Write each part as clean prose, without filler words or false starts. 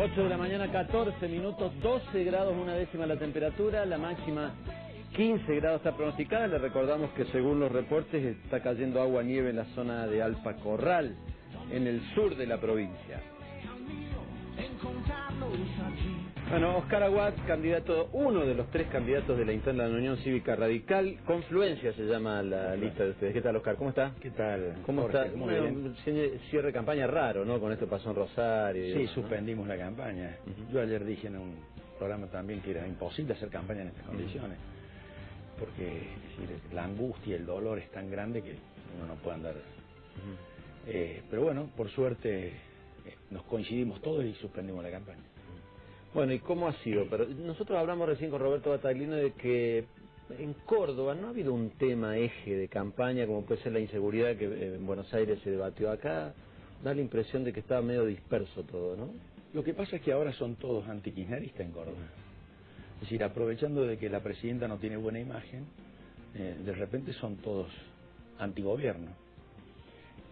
8 de la mañana, 14 minutos, 12 grados, una décima la temperatura, la máxima 15 grados está pronosticada. Le recordamos que según los reportes está cayendo agua-nieve en la zona de Alfa Corral, en el sur de la provincia. Bueno, Oscar Aguad, candidato, uno de los tres candidatos de la interna de la Unión Cívica Radical. Confluencia se llama la lista de ustedes. ¿Qué tal, Oscar? ¿Cómo está? ¿Qué tal? ¿Cómo Jorge? está? Muy bien. Cierre de campaña raro, ¿no? Con esto pasó en Rosario. Sí, eso, suspendimos la campaña. Yo ayer dije en un programa también que era imposible hacer campaña en estas condiciones. Porque es decir, la angustia y el dolor es tan grande que uno no puede andar. Pero bueno, por suerte nos coincidimos todos y suspendimos la campaña. Bueno, ¿y cómo ha sido? Pero nosotros hablamos recién con Roberto Battaglino de que en Córdoba no ha habido un tema eje de campaña como puede ser la inseguridad que en Buenos Aires se debatió acá. Da la impresión de que estaba medio disperso todo, ¿no? Lo que pasa es que ahora son todos antikirchneristas en Córdoba. Es decir, aprovechando de que la presidenta no tiene buena imagen, de repente son todos antigobierno.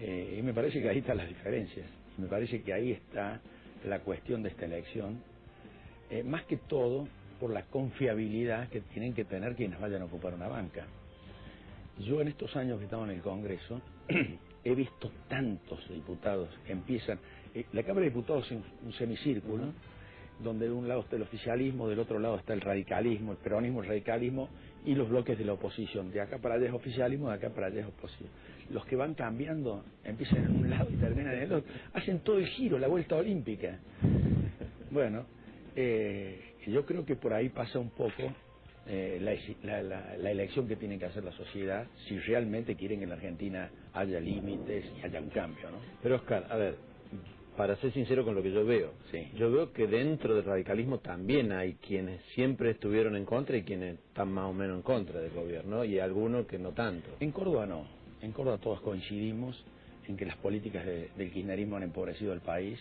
Y me parece que ahí están las diferencias. Me parece que ahí está la cuestión de esta elección. Más que todo por la confiabilidad que tienen que tener quienes vayan a ocupar una banca. Yo en estos años que he estado en el Congreso he visto tantos diputados que empiezan. La Cámara de Diputados es un semicírculo, donde de un lado está el oficialismo, del otro lado está el radicalismo, el peronismo, el radicalismo y los bloques de la oposición. De acá para allá es oficialismo, de acá para allá es oposición. Los que van cambiando empiezan en un lado y terminan en el otro. Hacen todo el giro, la vuelta olímpica. Bueno, yo creo que por ahí pasa un poco la elección que tiene que hacer la sociedad si realmente quieren que en la Argentina haya límites y haya un cambio, ¿no? Pero Oscar, a ver, para ser sincero con lo que yo veo, yo veo que dentro del radicalismo también hay quienes siempre estuvieron en contra y quienes están más o menos en contra del gobierno y algunos que no tanto. En Córdoba no, en Córdoba todos coincidimos en que las políticas del kirchnerismo han empobrecido al país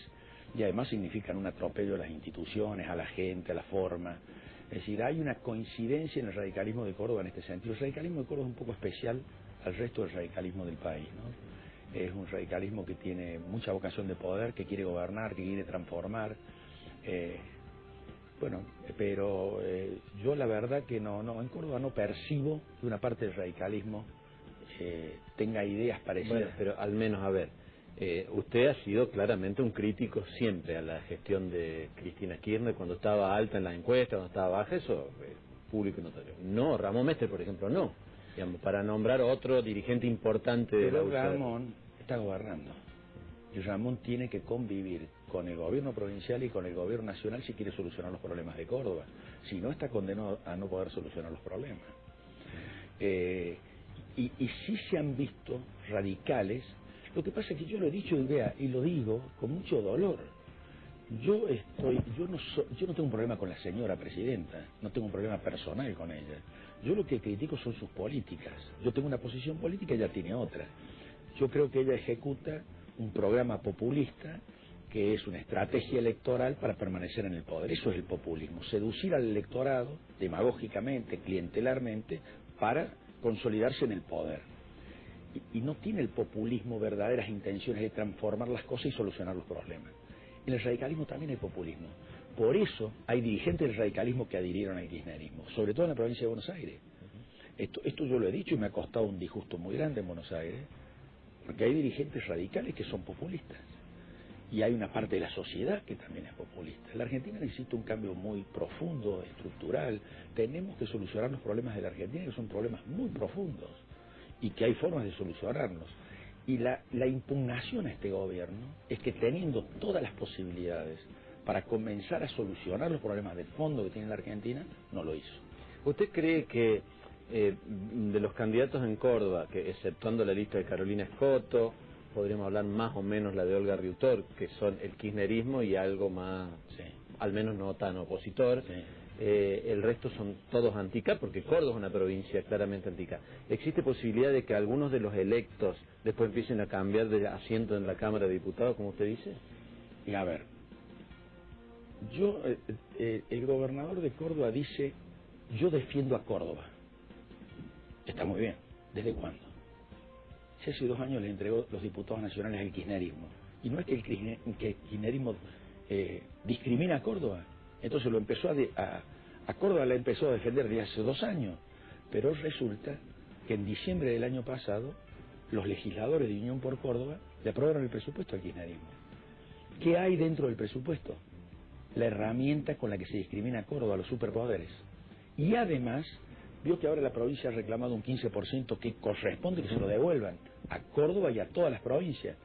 y además significan un atropello a las instituciones, a la gente, a la forma. Es decir, hay una coincidencia en el radicalismo de Córdoba en este sentido. El radicalismo de Córdoba es un poco especial al resto del radicalismo del país, ¿no? Es un radicalismo que tiene mucha vocación de poder, que quiere gobernar, que quiere transformar. Pero yo la verdad que no, en Córdoba no percibo que una parte del radicalismo tenga ideas parecidas. Bueno, pero al menos, a ver, usted ha sido claramente un crítico siempre a la gestión de Cristina Kirchner cuando estaba alta en las encuestas, cuando estaba baja, eso público y notorio. No, Ramón Mestre, por ejemplo, no. Digamos, para nombrar otro dirigente importante de la UCR. Ramón está gobernando y Ramón tiene que convivir con el gobierno provincial y con el gobierno nacional si quiere solucionar los problemas de Córdoba. Si no, está condenado a no poder solucionar los problemas. Y sí se han visto radicales. Lo que pasa es que yo lo he dicho y lo digo con mucho dolor. Yo no tengo un problema con la señora presidenta, no tengo un problema personal con ella. Yo lo que critico son sus políticas. Yo tengo una posición política, ella tiene otra. Yo creo que ella ejecuta un programa populista que es una estrategia electoral para permanecer en el poder. Eso es el populismo, seducir al electorado demagógicamente, clientelarmente, para consolidarse en el poder. Y no tiene el populismo verdaderas intenciones de transformar las cosas y solucionar los problemas. En el radicalismo también hay populismo. Por eso hay dirigentes del radicalismo que adhirieron al kirchnerismo, sobre todo en la provincia de Buenos Aires. Esto yo lo he dicho y me ha costado un disgusto muy grande en Buenos Aires, porque hay dirigentes radicales que son populistas. Y hay una parte de la sociedad que también es populista. La Argentina necesita un cambio muy profundo, estructural. Tenemos que solucionar los problemas de la Argentina, que son problemas muy profundos, y que hay formas de solucionarlos. Y la impugnación a este gobierno es que teniendo todas las posibilidades para comenzar a solucionar los problemas de fondo que tiene la Argentina, no lo hizo. ¿Usted cree que de los candidatos en Córdoba, que exceptuando la lista de Carolina Escoto, podríamos hablar más o menos la de Olga Riutor, que son el kirchnerismo y algo más, al menos no tan opositor, el resto son todos antica, porque Córdoba es una provincia claramente antica? ¿Existe posibilidad de que algunos de los electos después empiecen a cambiar de asiento en la Cámara de Diputados, como usted dice? Y a ver, el gobernador de Córdoba dice, yo defiendo a Córdoba. Está muy bien. ¿Desde cuándo? Si hace 2 años le entregó los diputados nacionales al kirchnerismo. Y no es que el kirchnerismo discrimina a Córdoba. Entonces lo empezó a Córdoba la empezó a defender desde hace 2 años, pero resulta que en diciembre del año pasado los legisladores de Unión por Córdoba le aprobaron el presupuesto al kirchnerismo. ¿Qué hay dentro del presupuesto? La herramienta con la que se discrimina a Córdoba, los superpoderes. Y además, vio que ahora la provincia ha reclamado un 15% que corresponde que se lo devuelvan a Córdoba y a todas las provincias.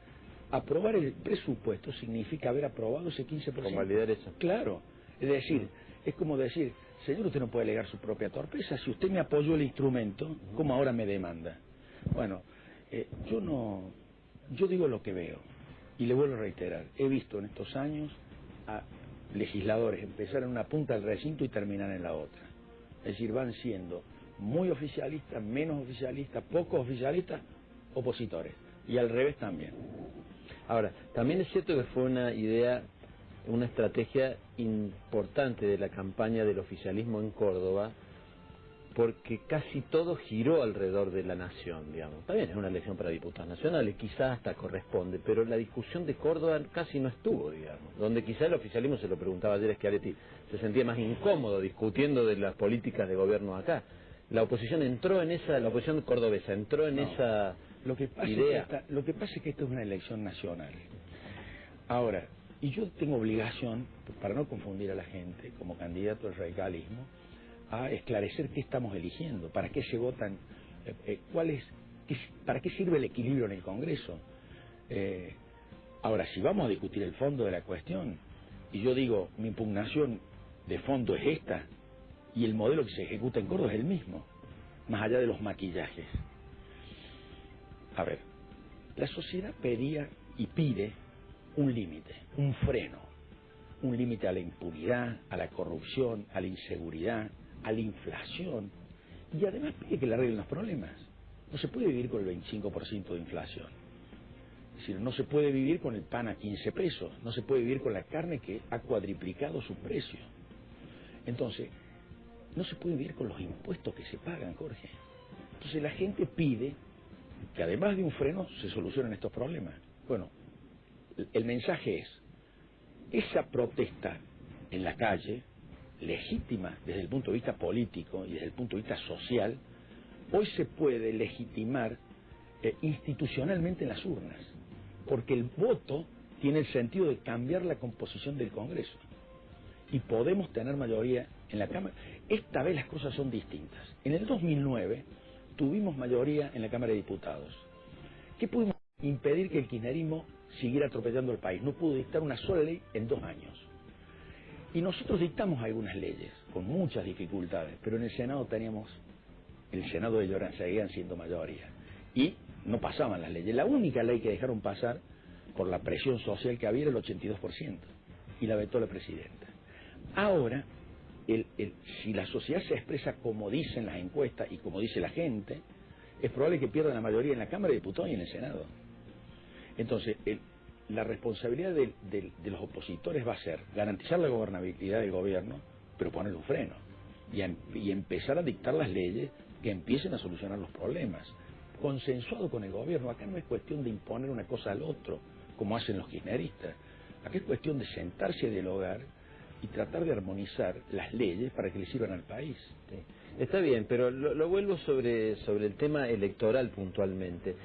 Aprobar el presupuesto significa haber aprobado ese 15%. Convalidar eso. Claro. Es decir, es como decir, señor, usted no puede alegar su propia torpeza. Si usted me apoyó el instrumento, ¿cómo ahora me demanda? Bueno, yo digo lo que veo. Y le vuelvo a reiterar, he visto en estos años a legisladores empezar en una punta del recinto y terminar en la otra. Es decir, van siendo muy oficialistas, menos oficialistas, pocos oficialistas, opositores. Y al revés también. Ahora, también es cierto que fue una idea, una estrategia importante de la campaña del oficialismo en Córdoba, porque casi todo giró alrededor de la nación, digamos. Está bien, es una elección para diputados nacionales, quizás hasta corresponde, pero la discusión de Córdoba casi no estuvo, digamos. Donde quizás el oficialismo, se lo preguntaba ayer Schiaretti, se sentía más incómodo discutiendo de las políticas de gobierno acá. La oposición entró en esa, la oposición cordobesa entró en esa idea. Lo que pasa es que esto es una elección nacional. Ahora, y yo tengo obligación, para no confundir a la gente, como candidato al radicalismo, a esclarecer qué estamos eligiendo, para qué se votan, para qué sirve el equilibrio en el Congreso. Ahora, si vamos a discutir el fondo de la cuestión, y yo digo, mi impugnación de fondo es esta, y el modelo que se ejecuta en Córdoba es el mismo, más allá de los maquillajes. A ver, la sociedad pedía y pide un límite, un freno, un límite a la impunidad, a la corrupción, a la inseguridad, a la inflación, y además pide que le arreglen los problemas. No se puede vivir con el 25% de inflación. Es decir, no se puede vivir con el pan a 15 pesos, no se puede vivir con la carne que ha cuadriplicado su precio. Entonces, no se puede vivir con los impuestos que se pagan, Jorge. Entonces la gente pide que además de un freno se solucionen estos problemas. Bueno, el mensaje es, esa protesta en la calle, legítima desde el punto de vista político y desde el punto de vista social, hoy se puede legitimar institucionalmente en las urnas, porque el voto tiene el sentido de cambiar la composición del Congreso y podemos tener mayoría en la Cámara. Esta vez las cosas son distintas. En el 2009 tuvimos mayoría en la Cámara de Diputados. ¿Qué pudimos impedir que el kirchnerismo siguiera atropellando el país? No pudo dictar una sola ley en 2 años. Y nosotros dictamos algunas leyes, con muchas dificultades, pero en el Senado el Senado de ellos seguían siendo mayoría. Y no pasaban las leyes. La única ley que dejaron pasar, por la presión social que había, era el 82%. Y la vetó la presidenta. Ahora, si la sociedad se expresa como dicen las encuestas y como dice la gente, es probable que pierdan la mayoría en la Cámara de Diputados y en el Senado. Entonces, la responsabilidad de los opositores va a ser garantizar la gobernabilidad del gobierno, pero poner un freno y empezar a dictar las leyes que empiecen a solucionar los problemas, consensuado con el gobierno. Acá no es cuestión de imponer una cosa al otro, como hacen los kirchneristas. Acá es cuestión de sentarse a dialogar y tratar de armonizar las leyes para que le sirvan al país. Sí. Está bien, pero lo vuelvo sobre el tema electoral puntualmente.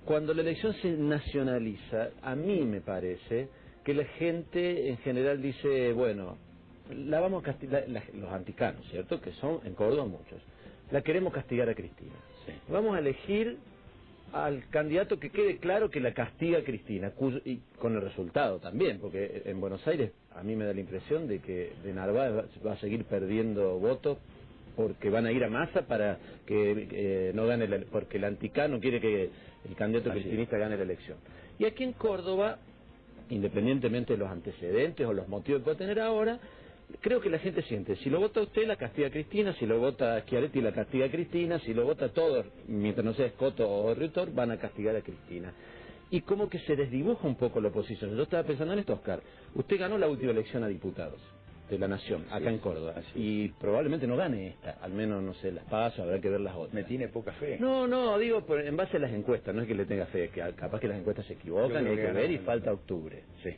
Cuando la elección se nacionaliza, a mí me parece que la gente en general dice, bueno, la vamos a castigar, los anticanos, ¿cierto?, que son en Córdoba muchos, la queremos castigar a Cristina. Sí. Vamos a elegir al candidato que quede claro que la castiga a Cristina, y con el resultado también, porque en Buenos Aires a mí me da la impresión de que de Narváez va a seguir perdiendo votos porque van a ir a masa para que no gane, porque el anticano quiere que el candidato cristinista gane la elección. Y aquí en Córdoba, independientemente de los antecedentes o los motivos que pueda tener ahora, creo que la gente siente, si lo vota usted la castiga a Cristina, si lo vota Schiaretti la castiga a Cristina, si lo vota todos, mientras no sea Escoto o Riutor, van a castigar a Cristina. Y como que se desdibuja un poco la oposición. Yo estaba pensando en esto, Oscar. Usted ganó la última elección a diputados. de la Nación, acá en Córdoba. Así es. Y probablemente no gane esta, al menos, no sé, las paso, habrá que ver las otras. Me tiene poca fe. No, digo, en base a las encuestas, no es que le tenga fe, que capaz que las encuestas se equivocan, y hay que ver y falta octubre. Sí.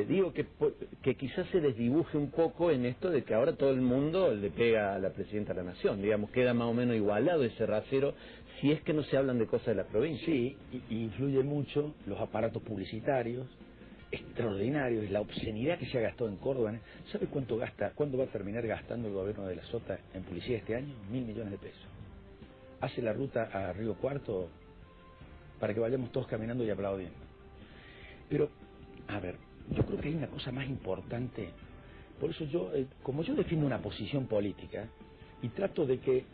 Digo que quizás se desdibuje un poco en esto de que ahora todo el mundo le pega a la Presidenta de la Nación, digamos, queda más o menos igualado ese rasero, si es que no se hablan de cosas de la provincia. Sí, y influye mucho los aparatos publicitarios, extraordinarios, la obscenidad que se ha gastado en Córdoba. ¿Sabe cuánto va a terminar gastando el gobierno de la Sota en publicidad este año? 1.000 millones de pesos. Hace la ruta a Río Cuarto para que vayamos todos caminando y aplaudiendo. Pero, a ver, yo creo que hay una cosa más importante. Por eso yo, como yo defiendo una posición política y trato de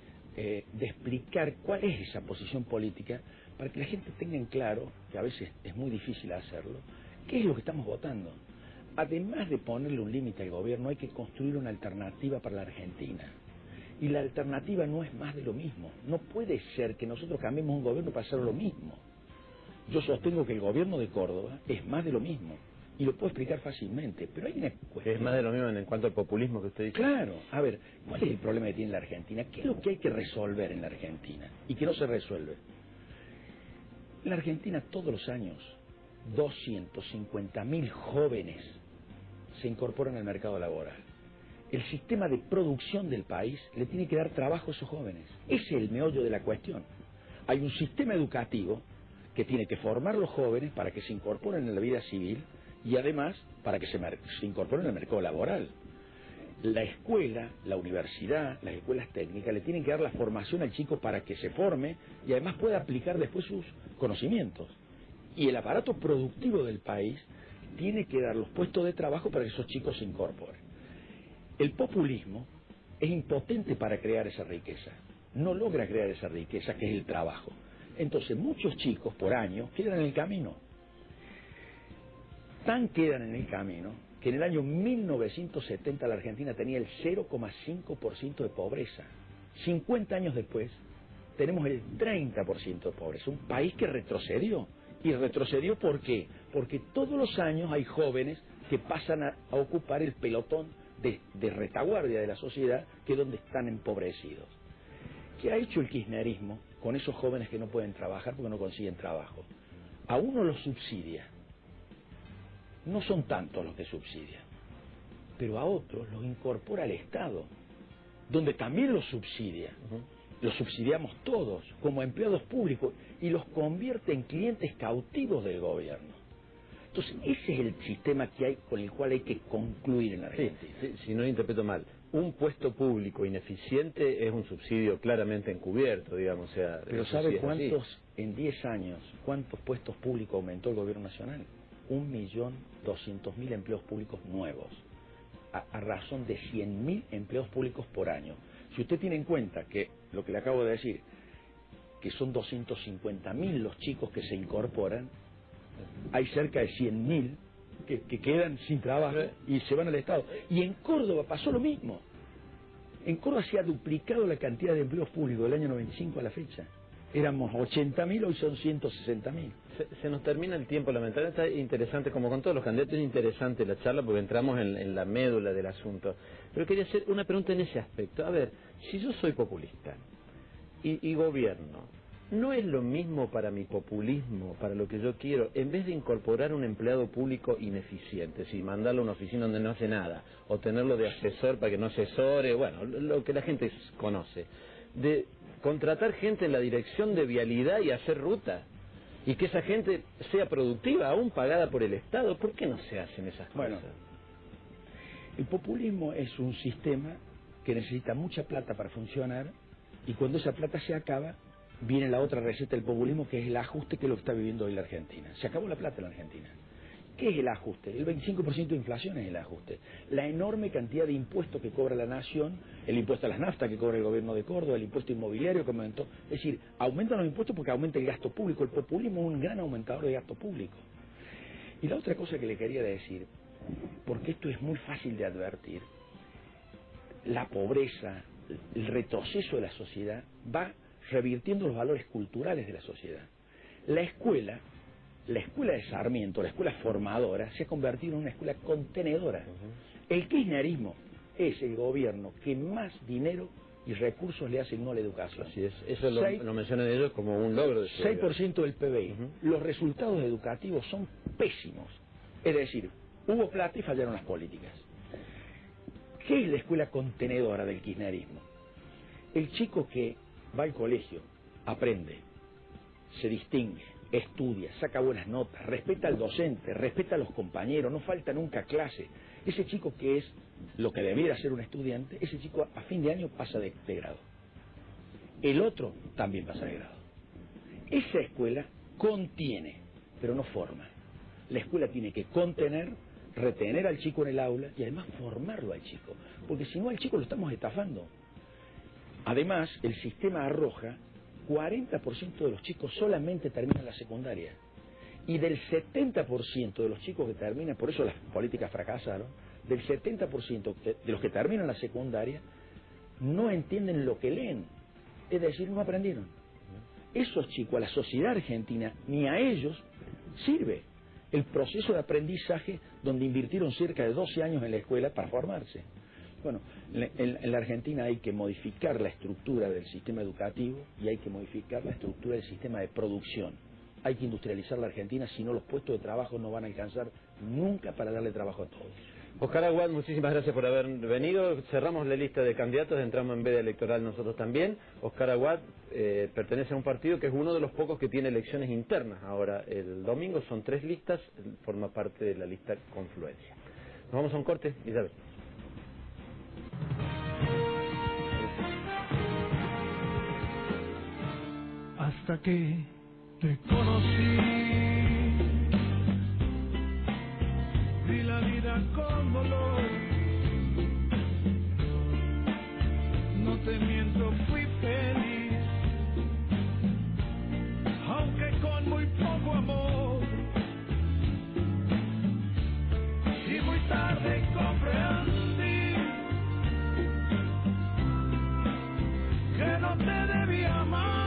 explicar cuál es esa posición política para que la gente tenga en claro, que a veces es muy difícil hacerlo, qué es lo que estamos votando. Además de ponerle un límite al gobierno, hay que construir una alternativa para la Argentina. Y la alternativa no es más de lo mismo. No puede ser que nosotros cambiemos un gobierno para hacer lo mismo. Yo sostengo que el gobierno de Córdoba es más de lo mismo. Y lo puedo explicar fácilmente, pero hay una cuestión. Es más de lo mismo en cuanto al populismo que usted dice. Claro, a ver, ¿cuál es el problema que tiene la Argentina? ¿Qué es lo que hay que resolver en la Argentina? Y que no se resuelve. En la Argentina todos los años 250.000 jóvenes se incorporan al mercado laboral. El sistema de producción del país le tiene que dar trabajo a esos jóvenes. Ese es el meollo de la cuestión. Hay un sistema educativo que tiene que formar a los jóvenes para que se incorporen en la vida civil y además para que se incorporen al mercado laboral. La escuela, la universidad, las escuelas técnicas le tienen que dar la formación al chico para que se forme y además pueda aplicar después sus conocimientos. Y el aparato productivo del país tiene que dar los puestos de trabajo para que esos chicos se incorporen. El populismo es impotente para crear esa riqueza. No logra crear esa riqueza que es el trabajo. Entonces muchos chicos por año quedan en el camino. Tan quedan en el camino que en el año 1970 la Argentina tenía el 0,5% de pobreza. 50 años después tenemos el 30% de pobreza. Un país que retrocedió. ¿Y retrocedió por qué? Porque todos los años hay jóvenes que pasan a ocupar el pelotón de retaguardia de la sociedad, que es donde están empobrecidos. ¿Qué ha hecho el kirchnerismo con esos jóvenes que no pueden trabajar porque no consiguen trabajo? A uno los subsidia. No son tantos los que subsidian, pero a otros los incorpora al Estado, donde también los subsidia. Los subsidiamos todos como empleados públicos y los convierte en clientes cautivos del gobierno. Entonces ese es el sistema que hay, con el cual hay que concluir en la Argentina. Sí, si no lo interpreto mal, un puesto público ineficiente es un subsidio claramente encubierto, digamos. O sea, pero ¿sabe cuántos, en 10 años, cuántos puestos públicos aumentó el gobierno nacional? 1.200.000 empleos públicos nuevos, a razón de 100.000 empleos públicos por año. Si usted tiene en cuenta que, lo que le acabo de decir, que son 250.000 los chicos que se incorporan, hay cerca de 100.000 que quedan sin trabajo y se van al Estado. Y en Córdoba pasó lo mismo. En Córdoba se ha duplicado la cantidad de empleos públicos del año 95 a la fecha. Éramos 80.000, hoy son 160.000. Se nos termina el tiempo, lamentablemente. Está interesante, como con todos los candidatos, es interesante la charla porque entramos en la médula del asunto. Pero quería hacer una pregunta en ese aspecto. A ver, si yo soy populista y gobierno, ¿no es lo mismo para mi populismo, para lo que yo quiero, en vez de incorporar un empleado público ineficiente, si mandarlo a una oficina donde no hace nada, o tenerlo de asesor para que no asesore, bueno, lo que la gente conoce, de contratar gente en la dirección de vialidad y hacer ruta, y que esa gente sea productiva, aún pagada por el Estado? ¿Por qué no se hacen esas cosas? Bueno, el populismo es un sistema que necesita mucha plata para funcionar, y cuando esa plata se acaba, viene la otra receta del populismo, que es el ajuste, que es lo que está viviendo hoy la Argentina. Se acabó la plata en la Argentina. ¿Qué es el ajuste? El 25% de inflación es el ajuste. La enorme cantidad de impuestos que cobra la nación, el impuesto a las naftas que cobra el gobierno de Córdoba, el impuesto inmobiliario que aumentó. Es decir, aumentan los impuestos porque aumenta el gasto público. El populismo es un gran aumentador de gasto público. Y la otra cosa que le quería decir, porque esto es muy fácil de advertir, la pobreza, el retroceso de la sociedad va revirtiendo los valores culturales de la sociedad. La escuela la escuela de Sarmiento, la escuela formadora, se ha convertido en una escuela contenedora. El kirchnerismo es el gobierno que más dinero y recursos le asignó a la educación. Así es, eso lo mencionan ellos como un logro de 6% del PBI. Los resultados educativos son pésimos. Es decir, hubo plata y fallaron las políticas. ¿Qué es la escuela contenedora del kirchnerismo? El chico que va al colegio, aprende, se distingue, estudia, saca buenas notas, respeta al docente, respeta a los compañeros, no falta nunca a clase. Ese chico que es lo que debiera ser un estudiante, ese chico a fin de año pasa de grado. El otro también pasa de grado. Esa escuela contiene, pero no forma. La escuela tiene que contener, retener al chico en el aula y además formarlo al chico, porque si no al chico lo estamos estafando. Además, el sistema arroja 40% de los chicos solamente terminan la secundaria. Y del 70% de los chicos que terminan, por eso las políticas fracasaron, del 70% de los que terminan la secundaria no entienden lo que leen. Es decir, no aprendieron. Esos chicos, a la sociedad argentina, ni a ellos sirve el proceso de aprendizaje donde invirtieron cerca de 12 años en la escuela para formarse. Bueno, en la Argentina hay que modificar la estructura del sistema educativo y hay que modificar la estructura del sistema de producción. Hay que industrializar la Argentina, si no los puestos de trabajo no van a alcanzar nunca para darle trabajo a todos. Oscar Aguad, muchísimas gracias por haber venido. Cerramos la lista de candidatos, entramos en veda electoral nosotros también. Oscar Aguad pertenece a un partido que es uno de los pocos que tiene elecciones internas. Ahora, el domingo son 3 listas, forma parte de la lista Confluencia. Nos vamos a un corte, Isabel. Hasta que te conocí, vi la vida con dolor. No te miento, fui feliz, aunque con muy poco amor. Y muy tarde comprendí que no te debía amar.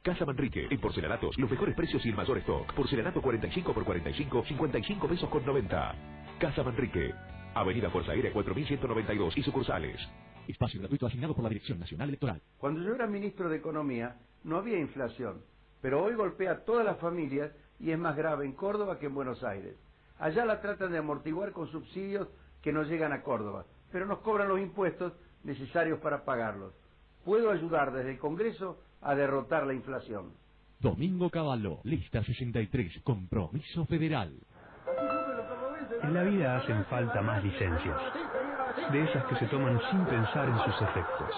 Casa Manrique, en porcelanatos, los mejores precios y el mayor stock. Porcelanato 45 por 45, 55 pesos con 90. Casa Manrique, Avenida Fuerza Aérea 4192 y sucursales. Espacio gratuito asignado por la Dirección Nacional Electoral. Cuando yo era ministro de Economía, no había inflación, pero hoy golpea a todas las familias y es más grave en Córdoba que en Buenos Aires. Allá la tratan de amortiguar con subsidios que no llegan a Córdoba, pero nos cobran los impuestos necesarios para pagarlos. Puedo ayudar desde el Congreso a derrotar la inflación. Domingo Cavallo, lista 63, Compromiso Federal. En la vida hacen falta más licencias, de esas que se toman sin pensar en sus efectos.